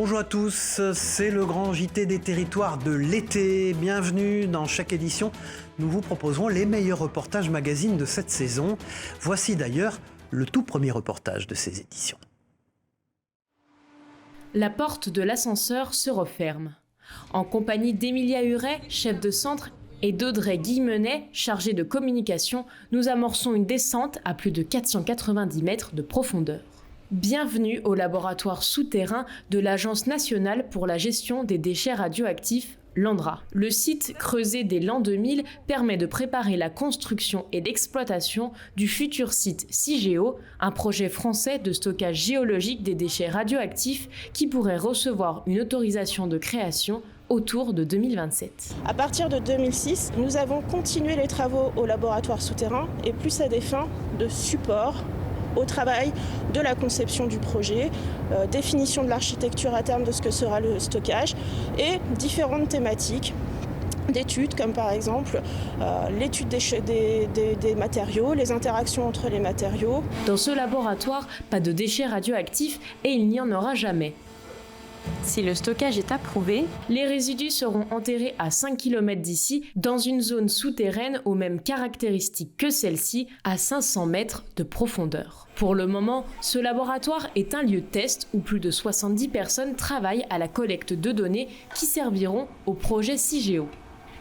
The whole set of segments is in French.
Bonjour à tous, c'est le grand JT des territoires de l'été. Bienvenue dans chaque édition. Nous vous proposerons les meilleurs reportages magazines de cette saison. Voici d'ailleurs le tout premier reportage de ces éditions. La porte de l'ascenseur se referme. En compagnie d'Emilia Huret, chef de centre, et d'Audrey Guillemenet, chargée de communication, nous amorçons une descente à plus de 490 mètres de profondeur. Bienvenue au laboratoire souterrain de l'Agence nationale pour la gestion des déchets radioactifs, l'ANDRA. Le site creusé dès l'an 2000 permet de préparer la construction et l'exploitation du futur site CIGEO, un projet français de stockage géologique des déchets radioactifs qui pourrait recevoir une autorisation de création autour de 2027. À partir de 2006, nous avons continué les travaux au laboratoire souterrain et plus à des fins de support au travail de la conception du projet, définition de l'architecture à terme de ce que sera le stockage et différentes thématiques d'études comme par exemple l'étude des matériaux, les interactions entre les matériaux. Dans ce laboratoire, pas de déchets radioactifs et il n'y en aura jamais. Si le stockage est approuvé, les résidus seront enterrés à 5 km d'ici, dans une zone souterraine aux mêmes caractéristiques que celle-ci, à 500 mètres de profondeur. Pour le moment, ce laboratoire est un lieu de test où plus de 70 personnes travaillent à la collecte de données qui serviront au projet CIGEO.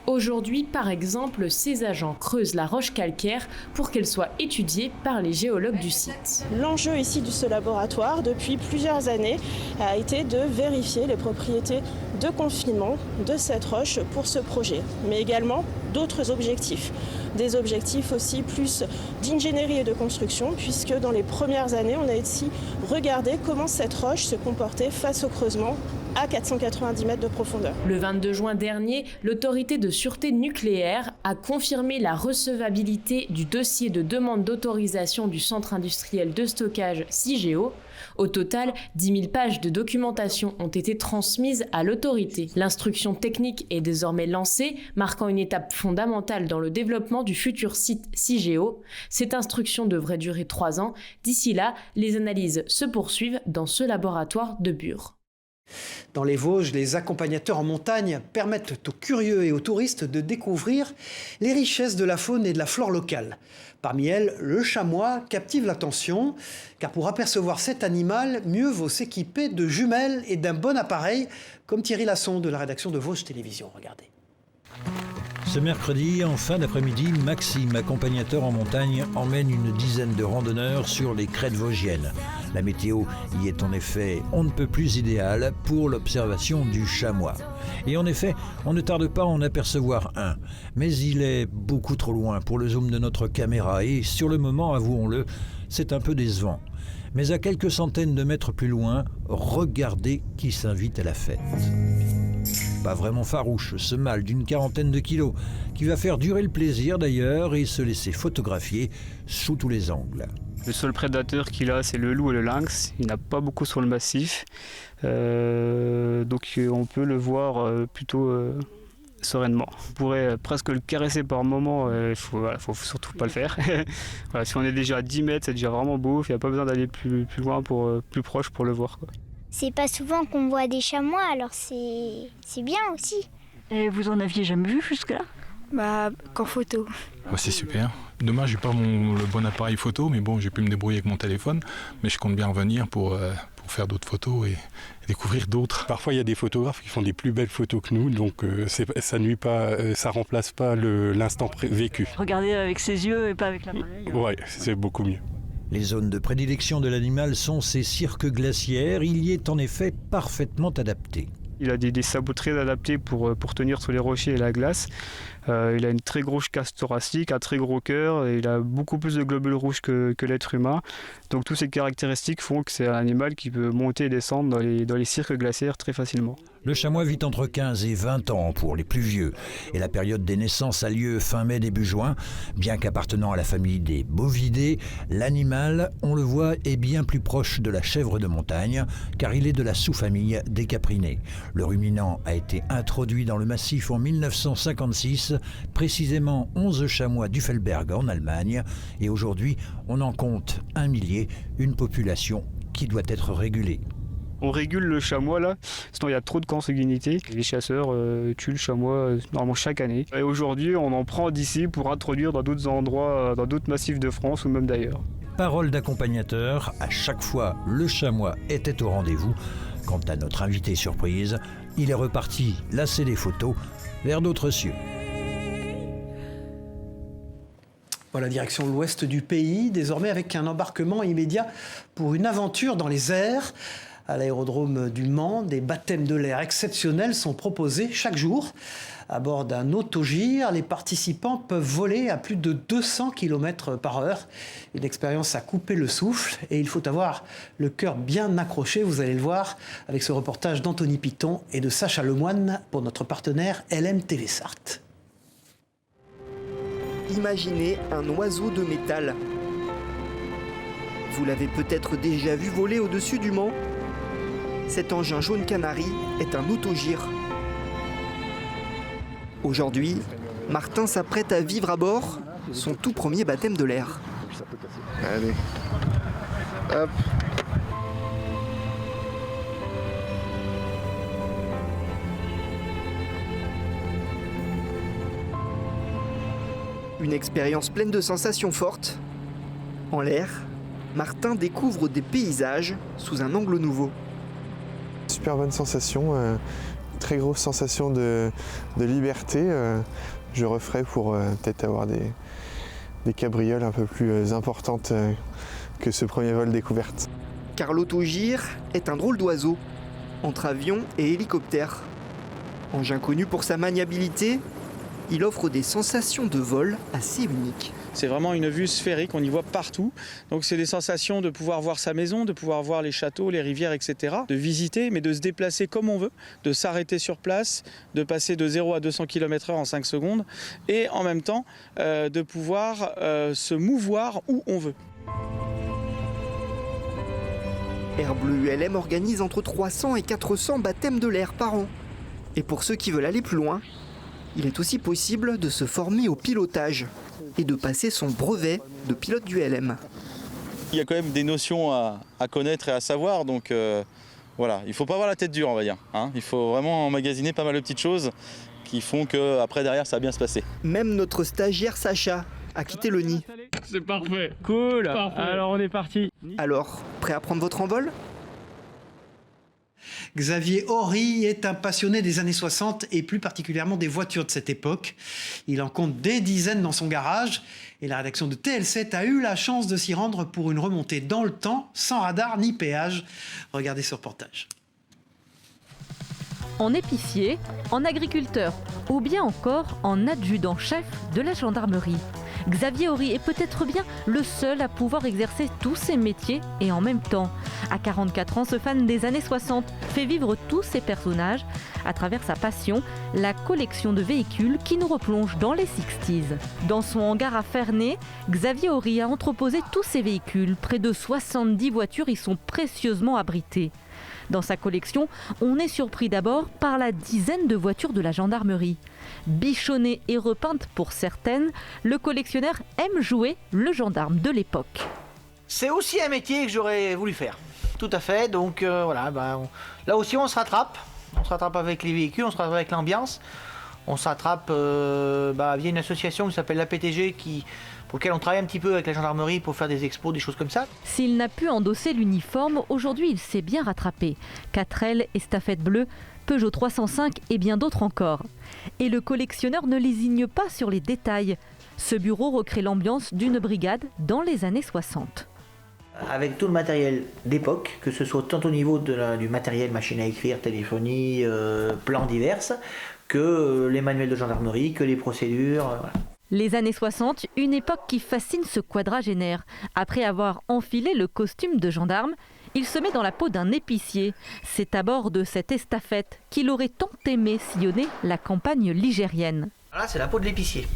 Aujourd'hui, par exemple, ces agents creusent la roche calcaire pour qu'elle soit étudiée par les géologues du site. L'enjeu ici de ce laboratoire, depuis plusieurs années, a été de vérifier les propriétés de confinement de cette roche pour ce projet, mais également d'autres objectifs. Des objectifs aussi plus d'ingénierie et de construction, puisque dans les premières années, on a aussi regardé comment cette roche se comportait face au creusement à 490 mètres de profondeur. Le 22 juin dernier, l'autorité de sûreté nucléaire a confirmé la recevabilité du dossier de demande d'autorisation du centre industriel de stockage CIGEO. Au total, 10 000 pages de documentation ont été transmises à l'autorité. L'instruction technique est désormais lancée, marquant une étape fondamentale dans le développement du futur site CIGEO. Cette instruction devrait durer 3 ans. D'ici là, les analyses se poursuivent dans ce laboratoire de Bure. Dans les Vosges, les accompagnateurs en montagne permettent aux curieux et aux touristes de découvrir les richesses de la faune et de la flore locale. Parmi elles, le chamois captive l'attention, car pour apercevoir cet animal, mieux vaut s'équiper de jumelles et d'un bon appareil, comme Thierry Lasson de la rédaction de Vosges Télévisions. Regardez. Ce mercredi, en fin d'après-midi, Maxime, accompagnateur en montagne, emmène une dizaine de randonneurs sur les crêtes vosgiennes. La météo y est en effet on ne peut plus idéale pour l'observation du chamois. Et en effet, on ne tarde pas à en apercevoir un. Mais il est beaucoup trop loin pour le zoom de notre caméra et sur le moment, avouons-le, c'est un peu décevant. Mais à quelques centaines de mètres plus loin, regardez qui s'invite à la fête. Pas vraiment farouche, ce mâle d'une 40aine de kilos, qui va faire durer le plaisir d'ailleurs et se laisser photographier sous tous les angles. Le seul prédateur qu'il a, c'est le loup et le lynx. Il n'a pas beaucoup sur le massif, donc on peut le voir plutôt sereinement. On pourrait presque le caresser par moment, il faut surtout pas le faire. Voilà, si on est déjà à 10 mètres, c'est déjà vraiment beau, il n'y a pas besoin d'aller plus loin, plus proche pour le voir, quoi. C'est pas souvent qu'on voit des chamois, alors c'est bien aussi. Et vous en aviez jamais vu jusque-là ? Qu'en photo. C'est super. Dommage, j'ai pas le bon appareil photo, mais bon, j'ai pu me débrouiller avec mon téléphone. Mais je compte bien revenir pour faire d'autres photos et découvrir d'autres. Parfois, il y a des photographes qui font des plus belles photos que nous, donc ça nuit pas, ça remplace pas l'instant vécu. Regardez avec ses yeux et pas avec l'appareil. Ouais, c'est beaucoup mieux. Les zones de prédilection de l'animal sont ces cirques glaciaires. Il y est en effet parfaitement adapté. Il a des sabots très adaptés pour tenir sur les rochers et la glace. Il a une très grosse cage thoracique, un très gros cœur, et il a beaucoup plus de globules rouges que l'être humain. Donc toutes ces caractéristiques font que c'est un animal qui peut monter et descendre dans les cirques glaciaires très facilement. Le chamois vit entre 15 et 20 ans pour les plus vieux. Et la période des naissances a lieu fin mai, début juin. Bien qu'appartenant à la famille des bovidés, l'animal, on le voit, est bien plus proche de la chèvre de montagne, car il est de la sous-famille des caprinés. Le ruminant a été introduit dans le massif en 1956, précisément 11 chamois d'Uffelberg en Allemagne. Et aujourd'hui, on en compte 1 millier, une population qui doit être régulée. On régule le chamois là, sinon il y a trop de consanguinité. Les chasseurs tuent le chamois normalement chaque année. Et aujourd'hui, on en prend d'ici pour introduire dans d'autres endroits, dans d'autres massifs de France ou même d'ailleurs. Parole d'accompagnateur, à chaque fois le chamois était au rendez-vous. Quant à notre invité surprise, il est reparti lasser les photos vers d'autres cieux. Voilà, direction l'ouest du pays, désormais avec un embarquement immédiat pour une aventure dans les airs. À l'aérodrome du Mans, des baptêmes de l'air exceptionnels sont proposés chaque jour. À bord d'un autogire, les participants peuvent voler à plus de 200 km/h. Une expérience à couper le souffle et il faut avoir le cœur bien accroché, vous allez le voir, avec ce reportage d'Anthony Piton et de Sacha Lemoine pour notre partenaire LM TV Sarthe. Imaginez un oiseau de métal. Vous l'avez peut-être déjà vu voler au-dessus du Mans. Cet engin jaune canari est un autogire. Aujourd'hui, Martin s'apprête à vivre à bord son tout premier baptême de l'air. Allez, hop. Une expérience pleine de sensations fortes. En l'air, Martin découvre des paysages sous un angle nouveau. Super bonne sensation, très grosse sensation de liberté. Je referai pour peut-être avoir des cabrioles un peu plus importantes que ce premier vol découverte. Car l'autogire est un drôle d'oiseau, entre avion et hélicoptère. Engin connu pour sa maniabilité, il offre des sensations de vol assez uniques. C'est vraiment une vue sphérique, on y voit partout. Donc c'est des sensations de pouvoir voir sa maison, de pouvoir voir les châteaux, les rivières, etc. De visiter, mais de se déplacer comme on veut, de s'arrêter sur place, de passer de 0 à 200 km/h en 5 secondes et en même temps de pouvoir se mouvoir où on veut. Air Bleu ULM organise entre 300 et 400 baptêmes de l'air par an. Et pour ceux qui veulent aller plus loin, il est aussi possible de se former au pilotage et de passer son brevet de pilote d'ULM. Il y a quand même des notions à connaître et à savoir, donc voilà, il ne faut pas avoir la tête dure, on va dire. Hein. Il faut vraiment emmagasiner pas mal de petites choses qui font qu'après, derrière, ça va bien se passer. Même notre stagiaire Sacha a quitté le nid. C'est parfait. Cool. Parfait. Alors on est parti. Alors, prêt à prendre votre envol ? Xavier Horry est un passionné des années 60 et plus particulièrement des voitures de cette époque. Il en compte des dizaines dans son garage et la rédaction de TL7 a eu la chance de s'y rendre pour une remontée dans le temps, sans radar ni péage. Regardez ce reportage. En épicier, en agriculteur ou bien encore en adjudant-chef de la gendarmerie. Xavier Horry est peut-être bien le seul à pouvoir exercer tous ces métiers et en même temps. À 44 ans, ce fan des années 60 fait vivre tous ses personnages à travers sa passion, la collection de véhicules qui nous replonge dans les 60s. Dans son hangar à Ferney, Xavier Horry a entreposé tous ses véhicules. Près de 70 voitures y sont précieusement abritées. Dans sa collection, on est surpris d'abord par la dizaine de voitures de la gendarmerie. Bichonnées et repeintes pour certaines, le collectionneur aime jouer le gendarme de l'époque. C'est aussi un métier que j'aurais voulu faire. Tout à fait, donc voilà, là aussi on se rattrape. On se rattrape avec les véhicules, on se rattrape avec l'ambiance. On se rattrape via une association qui s'appelle la PTG pour laquelle on travaille un petit peu avec la gendarmerie pour faire des expos, des choses comme ça. S'il n'a pu endosser l'uniforme, aujourd'hui il s'est bien rattrapé. 4L, estafette bleue, Peugeot 305 et bien d'autres encore. Et le collectionneur ne lésigne pas sur les détails. Ce bureau recrée l'ambiance d'une brigade dans les années 60. Avec tout le matériel d'époque, que ce soit tant au niveau du matériel machine à écrire, téléphonie, plans divers, que les manuels de gendarmerie, que les procédures. Voilà. Les années 60, une époque qui fascine ce quadragénaire. Après avoir enfilé le costume de gendarme, il se met dans la peau d'un épicier. C'est à bord de cette estafette qu'il aurait tant aimé sillonner la campagne ligérienne. Voilà, c'est la peau de l'épicier.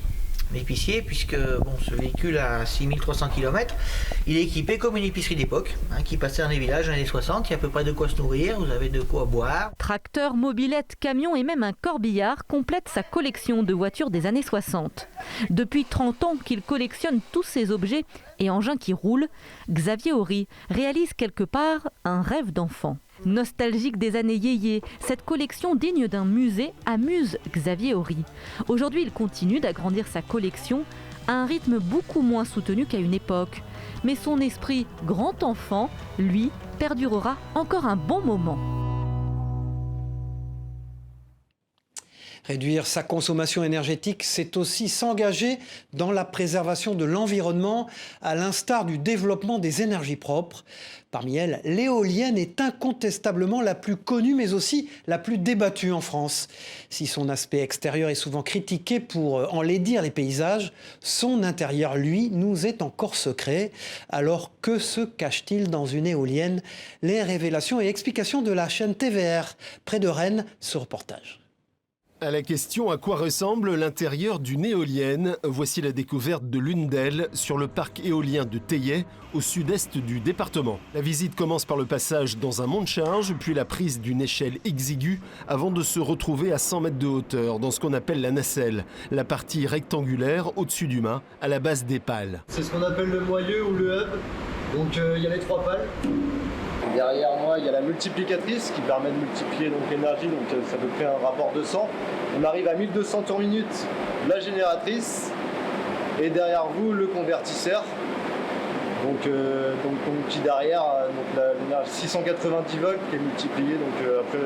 L'épicier, puisque ce véhicule a 6300 km, il est équipé comme une épicerie d'époque, qui passait dans les villages dans les années 60. Il y a à peu près de quoi se nourrir, vous avez de quoi boire. Tracteur, mobilette, camion et même un corbillard complètent sa collection de voitures des années 60. Depuis 30 ans qu'il collectionne tous ces objets et engins qui roulent, Xavier Horry réalise quelque part un rêve d'enfant. Nostalgique des années yéyé, cette collection digne d'un musée amuse Xavier Horry. Aujourd'hui, il continue d'agrandir sa collection à un rythme beaucoup moins soutenu qu'à une époque. Mais son esprit grand enfant, lui, perdurera encore un bon moment. Réduire sa consommation énergétique, c'est aussi s'engager dans la préservation de l'environnement, à l'instar du développement des énergies propres. Parmi elles, l'éolienne est incontestablement la plus connue, mais aussi la plus débattue en France. Si son aspect extérieur est souvent critiqué pour enlaidir les paysages, son intérieur, lui, nous est encore secret. Alors que se cache-t-il dans une éolienne? Les révélations et explications de la chaîne TVR. Près de Rennes, ce reportage. À la question à quoi ressemble l'intérieur d'une éolienne, voici la découverte de l'une d'elles sur le parc éolien de Theillet, au sud-est du département. La visite commence par le passage dans un monte-charge, puis la prise d'une échelle exiguë, avant de se retrouver à 100 mètres de hauteur, dans ce qu'on appelle la nacelle, la partie rectangulaire au-dessus du mât, à la base des pales. C'est ce qu'on appelle le moyeu ou le hub, donc il y a les 3 pales. Derrière moi, il y a la multiplicatrice qui permet de multiplier l'énergie, donc ça peut créer un rapport de 100. On arrive à 1200 tours minute, la génératrice, et derrière vous, le convertisseur. Donc qui derrière, l'énergie 690 volts qui est multipliée après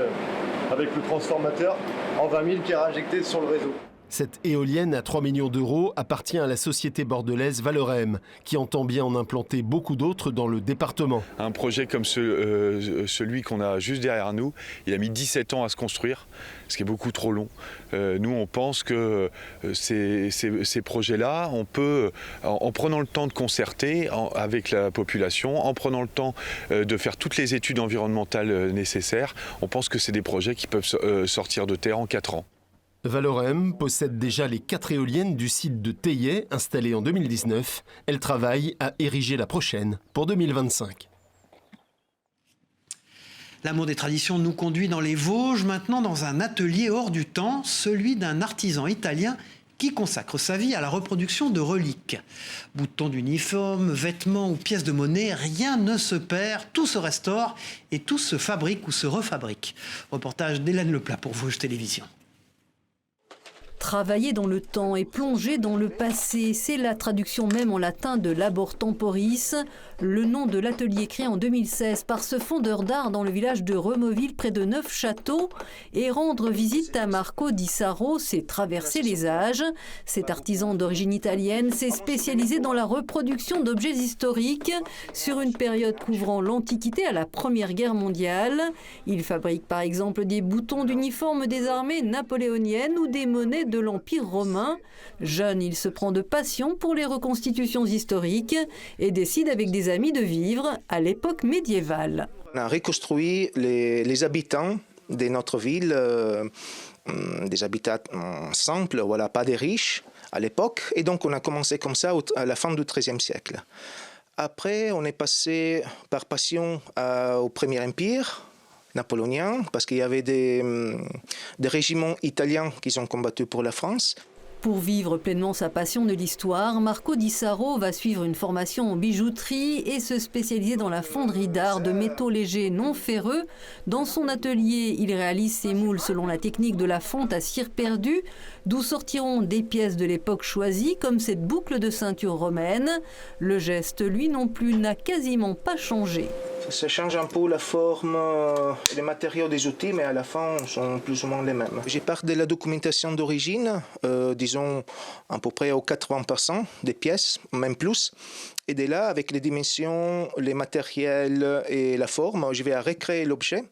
avec le transformateur en 20 000 qui est réinjecté sur le réseau. Cette éolienne à 3 millions d'euros appartient à la société bordelaise Valorem, qui entend bien en implanter beaucoup d'autres dans le département. Un projet comme celui qu'on a juste derrière nous, il a mis 17 ans à se construire, ce qui est beaucoup trop long. Nous, on pense que ces projets-là, on peut, en prenant le temps de concerter avec la population, en prenant le temps de faire toutes les études environnementales nécessaires, on pense que c'est des projets qui peuvent sortir de terre en 4 ans. Valorem possède déjà les 4 éoliennes du site de Theillet, installées en 2019. Elle travaille à ériger la prochaine pour 2025. L'amour des traditions nous conduit dans les Vosges, maintenant dans un atelier hors du temps, celui d'un artisan italien qui consacre sa vie à la reproduction de reliques. Boutons d'uniforme, vêtements ou pièces de monnaie, rien ne se perd, tout se restaure et tout se fabrique ou se refabrique. Reportage d'Hélène Leplat pour Vosges Télévisions. Travailler dans le temps et plonger dans le passé, c'est la traduction même en latin de Labor Temporis, le nom de l'atelier créé en 2016 par ce fondeur d'art dans le village de Removille près de Neufchâteau. Et rendre visite à Marco Di Saro, c'est traverser les âges. Cet artisan d'origine italienne s'est spécialisé dans la reproduction d'objets historiques sur une période couvrant l'Antiquité à la Première Guerre mondiale. Il fabrique par exemple des boutons d'uniforme des armées napoléoniennes ou des monnaies de l'Empire romain. Jeune, il se prend de passion pour les reconstitutions historiques et décide avec des amis de vivre à l'époque médiévale. On a reconstruit les habitants de notre ville, des habitants simples, voilà, pas des riches à l'époque. Et donc on a commencé comme ça à la fin du XIIIe siècle. Après, on est passé par passion au Premier Empire napoléonien, parce qu'il y avait des régiments italiens qui ont combattu pour la France. Pour vivre pleinement sa passion de l'histoire, Marco Di Saro va suivre une formation en bijouterie et se spécialiser dans la fonderie d'art de métaux légers non ferreux. Dans son atelier, il réalise ses moules selon la technique de la fonte à cire perdue, d'où sortiront des pièces de l'époque choisies, comme cette boucle de ceinture romaine. Le geste, lui non plus, n'a quasiment pas changé. Ça change un peu la forme, les matériaux des outils, mais à la fin, sont plus ou moins les mêmes. J'ai parlé de la documentation d'origine, disons à peu près au 80% des pièces, même plus. Et de là, avec les dimensions, les matériels et la forme, je vais recréer l'objet.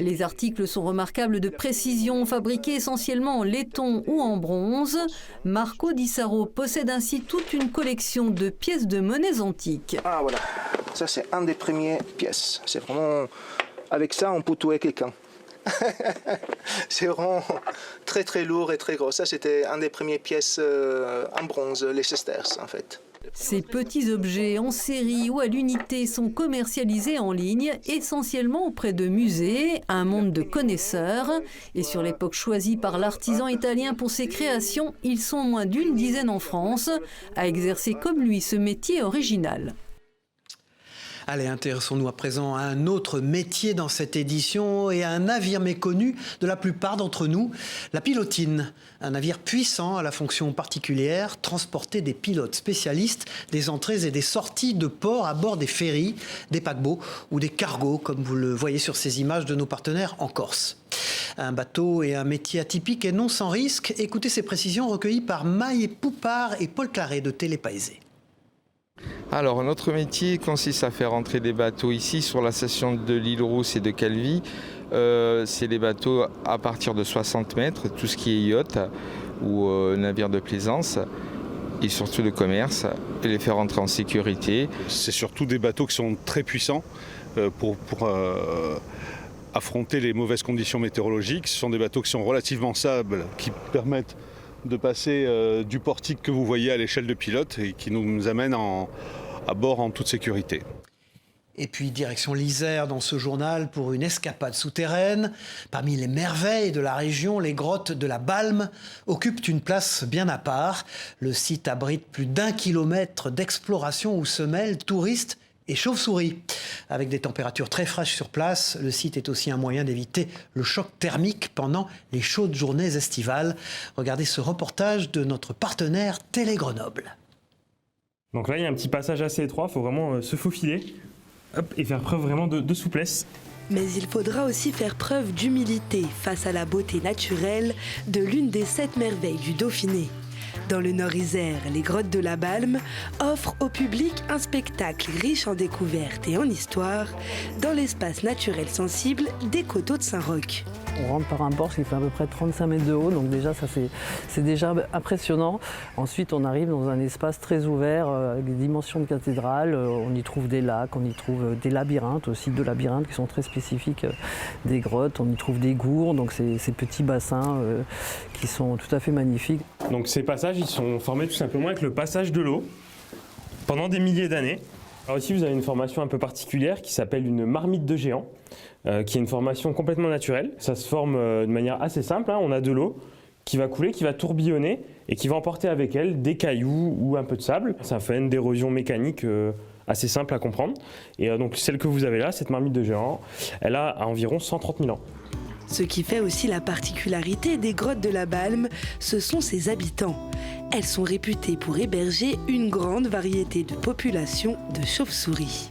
Les articles sont remarquables de précision, fabriqués essentiellement en laiton ou en bronze. Marco Di Saro possède ainsi toute une collection de pièces de monnaies antiques. Ah voilà, ça c'est un des premières pièces. C'est vraiment, avec ça on peut tuer quelqu'un. C'est vraiment très très lourd et très gros. Ça c'était un des premières pièces en bronze, les sesterces en fait. Ces petits objets en série ou à l'unité sont commercialisés en ligne, essentiellement auprès de musées, un monde de connaisseurs. Et sur l'époque choisie par l'artisan italien pour ses créations, ils sont moins d'une dizaine en France à exercer comme lui ce métier original. Allez, intéressons-nous à présent à un autre métier dans cette édition et à un navire méconnu de la plupart d'entre nous, la pilotine. Un navire puissant à la fonction particulière, transporter des pilotes spécialistes des entrées et des sorties de port à bord des ferries, des paquebots ou des cargos, comme vous le voyez sur ces images de nos partenaires en Corse. Un bateau et un métier atypique et non sans risque. Écoutez ces précisions recueillies par Maï Poupard et Paul Claret de Télépaisé. Alors, notre métier consiste à faire entrer des bateaux ici sur la station de l'île Rousse et de Calvi. C'est des bateaux à partir de 60 mètres, tout ce qui est yacht ou navire de plaisance et surtout de commerce, et les faire entrer en sécurité. C'est surtout des bateaux qui sont très puissants pour affronter les mauvaises conditions météorologiques. Ce sont des bateaux qui sont relativement stables, qui permettent de passer du portique que vous voyez à l'échelle de pilote et qui nous amènent à bord en toute sécurité. Et puis direction l'Isère dans ce journal pour une escapade souterraine. Parmi les merveilles de la région, les grottes de la Balme occupent une place bien à part. Le site abrite plus d'1 kilomètre d'exploration où se mêlent touristes et chauves-souris. Avec des températures très fraîches sur place, le site est aussi un moyen d'éviter le choc thermique pendant les chaudes journées estivales. Regardez ce reportage de notre partenaire Télé Grenoble. Donc là, il y a un petit passage assez étroit, il faut vraiment se faufiler et faire preuve vraiment de souplesse. Mais il faudra aussi faire preuve d'humilité face à la beauté naturelle de l'une des 7 merveilles du Dauphiné. Dans le Nord-Isère, les grottes de la Balme offrent au public un spectacle riche en découvertes et en histoire dans l'espace naturel sensible des coteaux de Saint-Roch. On rentre par un porche qui fait à peu près 35 mètres de haut, donc déjà ça c'est déjà impressionnant. Ensuite on arrive dans un espace très ouvert avec des dimensions de cathédrale. On y trouve des lacs, on y trouve des labyrinthes aussi, 2 labyrinthes qui sont très spécifiques des grottes. On y trouve des gourds, donc ces petits bassins qui sont tout à fait magnifiques. Donc ces passages ils sont formés tout simplement avec le passage de l'eau pendant des milliers d'années. Alors ici vous avez une formation un peu particulière qui s'appelle une marmite de géant. Qui est une formation complètement naturelle. Ça se forme de manière assez simple. On a de l'eau qui va couler, qui va tourbillonner et qui va emporter avec elle des cailloux ou un peu de sable. Ça fait une d'érosion mécanique assez simple à comprendre. Et donc celle que vous avez là, cette marmite de géant, elle a environ 130 000 ans. Ce qui fait aussi la particularité des grottes de la Balme, ce sont ses habitants. Elles sont réputées pour héberger une grande variété de populations de chauves-souris.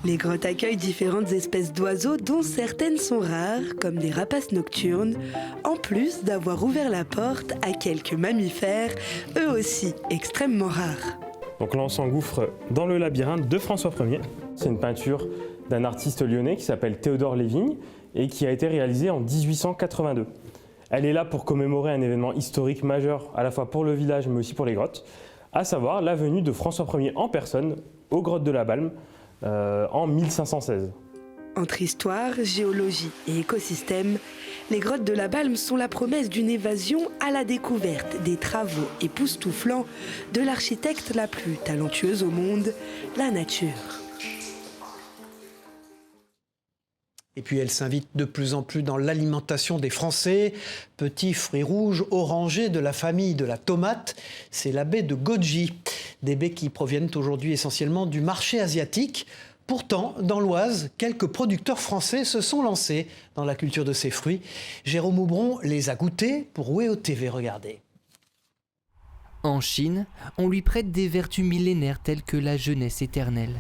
Les grottes accueillent différentes espèces d'oiseaux dont certaines sont rares, comme des rapaces nocturnes, en plus d'avoir ouvert la porte à quelques mammifères, eux aussi extrêmement rares. Donc là on s'engouffre dans le labyrinthe de François Ier. C'est une peinture d'un artiste lyonnais qui s'appelle Théodore Lévigne et qui a été réalisée en 1882. Elle est là pour commémorer un événement historique majeur à la fois pour le village mais aussi pour les grottes, à savoir la venue de François Ier en personne aux grottes de la Balme, en 1516. Entre histoire, géologie et écosystème, les grottes de la Balme sont la promesse d'une évasion à la découverte des travaux époustouflants de l'architecte la plus talentueuse au monde, la nature. Et puis elle s'invite de plus en plus dans l'alimentation des Français. Petits fruits rouges orangés de la famille de la tomate, c'est la baie de goji. Des baies qui proviennent aujourd'hui essentiellement du marché asiatique. Pourtant, dans l'Oise, quelques producteurs français se sont lancés dans la culture de ces fruits. Jérôme Aubron les a goûtés pour WEO TV, regardez. En Chine, on lui prête des vertus millénaires telles que la jeunesse éternelle.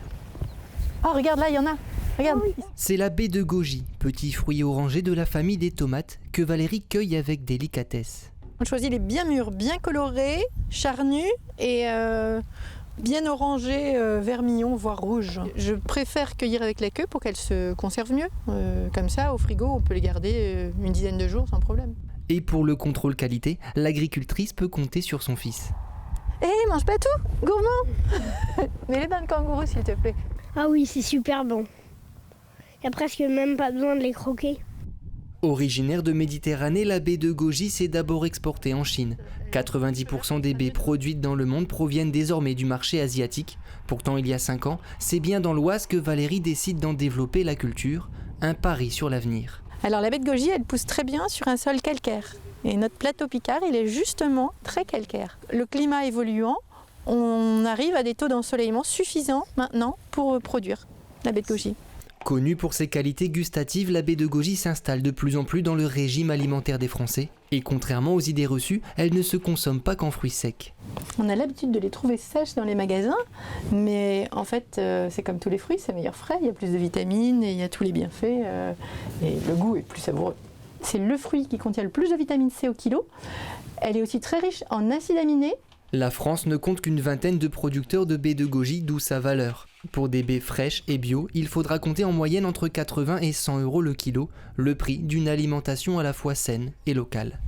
Oh, regarde là, il y en a. Regarde. C'est la baie de goji, petit fruit orangé de la famille des tomates que Valérie cueille avec délicatesse. On choisit les bien mûrs, bien colorés, charnus et bien orangés, vermillon, voire rouge. Je préfère cueillir avec la queue pour qu'elles se conservent mieux. Comme ça, au frigo, on peut les garder une dizaine de jours sans problème. Et pour le contrôle qualité, l'agricultrice peut compter sur son fils. Hé, mange pas tout, gourmand. Mets-les dans le kangourou, s'il te plaît. Ah oui, c'est super bon. Il n'y a presque même pas besoin de les croquer. Originaire de Méditerranée, la baie de goji s'est d'abord exportée en Chine. 90% des baies produites dans le monde proviennent désormais du marché asiatique. Pourtant, il y a 5 ans, c'est bien dans l'Oise que Valérie décide d'en développer la culture. Un pari sur l'avenir. Alors la baie de goji, elle pousse très bien sur un sol calcaire. Et notre plateau picard, il est justement très calcaire. Le climat évoluant, on arrive à des taux d'ensoleillement suffisants maintenant pour produire. la baie de Goji. Connue pour ses qualités gustatives, la baie de Goji s'installe de plus en plus dans le régime alimentaire des Français. Et contrairement aux idées reçues, elle ne se consomme pas qu'en fruits secs. On a l'habitude de les trouver sèches dans les magasins, mais en fait, c'est comme tous les fruits, c'est meilleur frais, il y a plus de vitamines, et il y a tous les bienfaits, et le goût est plus savoureux. C'est le fruit qui contient le plus de vitamine C au kilo. Elle est aussi très riche en acides aminés. La France ne compte qu'une vingtaine de producteurs de baies de goji, d'où sa valeur. Pour des baies fraîches et bio, il faudra compter en moyenne entre 80 et 100 € le kilo, le prix d'une alimentation à la fois saine et locale.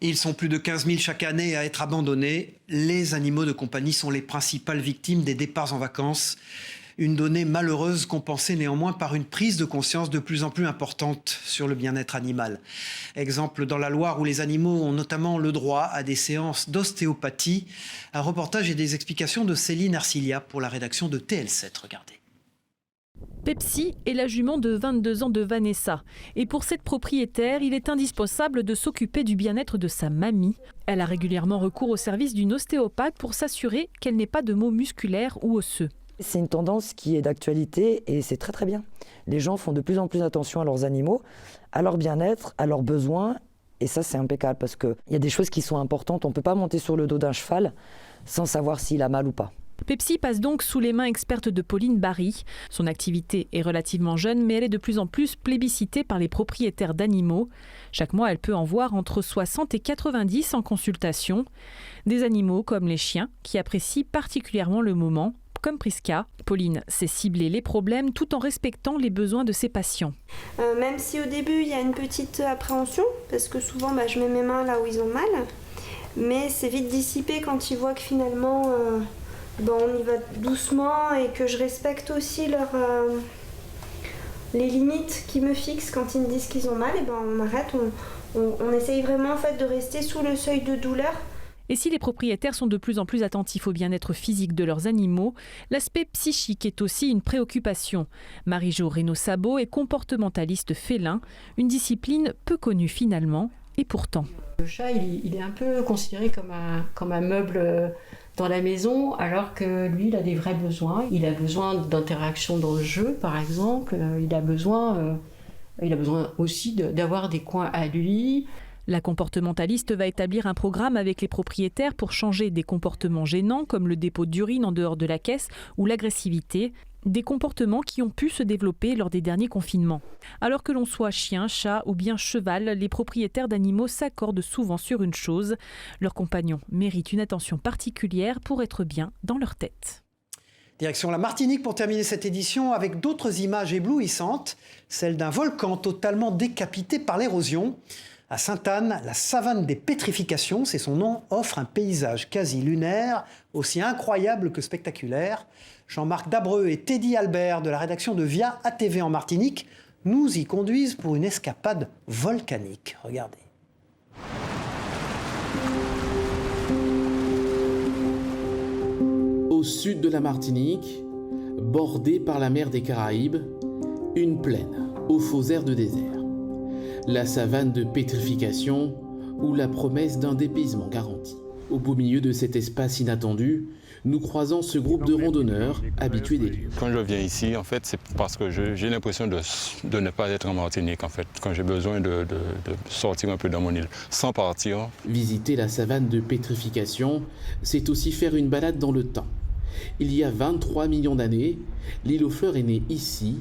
Ils sont plus de 15 000 chaque année à être abandonnés. Les animaux de compagnie sont les principales victimes des départs en vacances. Une donnée malheureuse compensée néanmoins par une prise de conscience de plus en plus importante sur le bien-être animal. Exemple dans la Loire où les animaux ont notamment le droit à des séances d'ostéopathie. Un reportage et des explications de Céline Arcilia pour la rédaction de TL7. Regardez. Pepsi est la jument de 22 ans de Vanessa. Et pour cette propriétaire, il est indispensable de s'occuper du bien-être de sa mamie. Elle a régulièrement recours au service d'une ostéopathe pour s'assurer qu'elle n'ait pas de maux musculaires ou osseux. C'est une tendance qui est d'actualité et c'est très très bien. Les gens font de plus en plus attention à leurs animaux, à leur bien-être, à leurs besoins. Et ça, c'est impeccable parce qu'il y a des choses qui sont importantes. On ne peut pas monter sur le dos d'un cheval sans savoir s'il a mal ou pas. Pepsi passe donc sous les mains expertes de Pauline Barry. Son activité est relativement jeune, mais elle est de plus en plus plébiscitée par les propriétaires d'animaux. Chaque mois, elle peut en voir entre 60 et 90 en consultation. Des animaux comme les chiens qui apprécient particulièrement le moment. Comme Priska, Pauline sait cibler les problèmes tout en respectant les besoins de ses patients. Même si au début il y a une petite appréhension, parce que souvent je mets mes mains là où ils ont mal, mais c'est vite dissipé quand ils voient que finalement on y va doucement et que je respecte aussi les limites qu'ils me fixent quand ils me disent qu'ils ont mal, et on arrête, on essaye vraiment en fait de rester sous le seuil de douleur. Et si les propriétaires sont de plus en plus attentifs au bien-être physique de leurs animaux, l'aspect psychique est aussi une préoccupation. Marie-Jo Reynaud-Sabot est comportementaliste félin, une discipline peu connue finalement, et pourtant. Le chat, il est un peu considéré comme un meuble dans la maison, alors que lui, il a des vrais besoins. Il a besoin d'interaction dans le jeu, par exemple. Il a besoin aussi d'avoir des coins à lui. La comportementaliste va établir un programme avec les propriétaires pour changer des comportements gênants comme le dépôt d'urine en dehors de la caisse ou l'agressivité, des comportements qui ont pu se développer lors des derniers confinements. Alors que l'on soit chien, chat ou bien cheval, les propriétaires d'animaux s'accordent souvent sur une chose, leurs compagnons méritent une attention particulière pour être bien dans leur tête. Direction la Martinique pour terminer cette édition avec d'autres images éblouissantes, celle d'un volcan totalement décapité par l'érosion. À Sainte-Anne, la savane des pétrifications, c'est son nom, offre un paysage quasi lunaire, aussi incroyable que spectaculaire. Jean-Marc Dabreux et Teddy Albert de la rédaction de Via ATV en Martinique nous y conduisent pour une escapade volcanique. Regardez. Au sud de la Martinique, bordée par la mer des Caraïbes, une plaine aux faux airs de désert. La savane de pétrification ou la promesse d'un dépaysement garanti. Au beau milieu de cet espace inattendu, nous croisons ce groupe de randonneurs habitués des lieux. Quand je viens ici, en fait, c'est parce que j'ai l'impression de ne pas être en Martinique, en fait, quand j'ai besoin de sortir un peu dans mon île, sans partir. Visiter la savane de pétrification, c'est aussi faire une balade dans le temps. Il y a 23 millions d'années, l'île aux fleurs est née ici.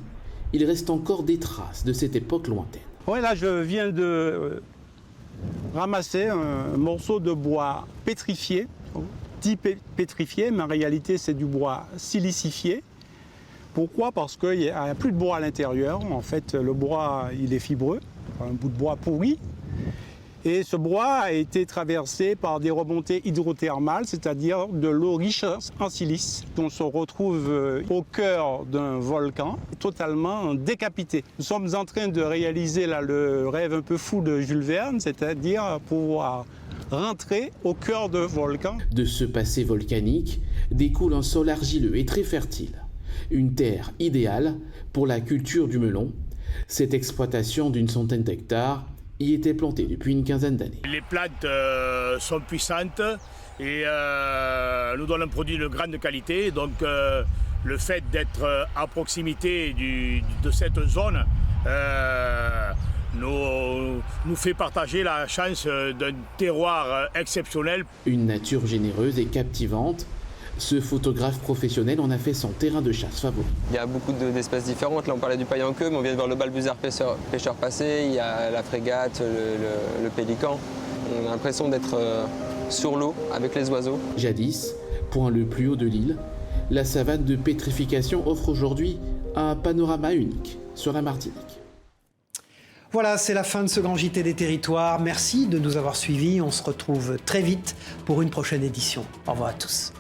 Il reste encore des traces de cette époque lointaine. Oui, là, je viens de ramasser un morceau de bois pétrifié, dit pétrifié, mais en réalité, c'est du bois silicifié. Pourquoi? Parce qu'il n'y a plus de bois à l'intérieur. En fait, le bois, il est fibreux, un bout de bois pourri. Et ce bois a été traversé par des remontées hydrothermales, c'est-à-dire de l'eau riche en silice. On se retrouve au cœur d'un volcan, totalement décapité. Nous sommes en train de réaliser là, le rêve un peu fou de Jules Verne, c'est-à-dire pouvoir rentrer au cœur d'un volcan. De ce passé volcanique découle un sol argileux et très fertile. Une terre idéale pour la culture du melon. Cette exploitation d'une centaine d'hectares y étaient plantées depuis une quinzaine d'années. Les plantes sont puissantes et nous donnent un produit de grande qualité. Donc le fait d'être à proximité de cette zone nous fait partager la chance d'un terroir exceptionnel. Une nature généreuse et captivante. Ce photographe professionnel en a fait son terrain de chasse favori. Il y a beaucoup d'espèces différentes. Là, on parlait du paille en queue, mais on vient de voir le balbuzard pêcheur passé. Il y a la frégate, le pélican. On a l'impression d'être sur l'eau avec les oiseaux. Jadis, point le plus haut de l'île, la savane de pétrification offre aujourd'hui un panorama unique sur la Martinique. Voilà, c'est la fin de ce grand JT des territoires. Merci de nous avoir suivis. On se retrouve très vite pour une prochaine édition. Au revoir à tous.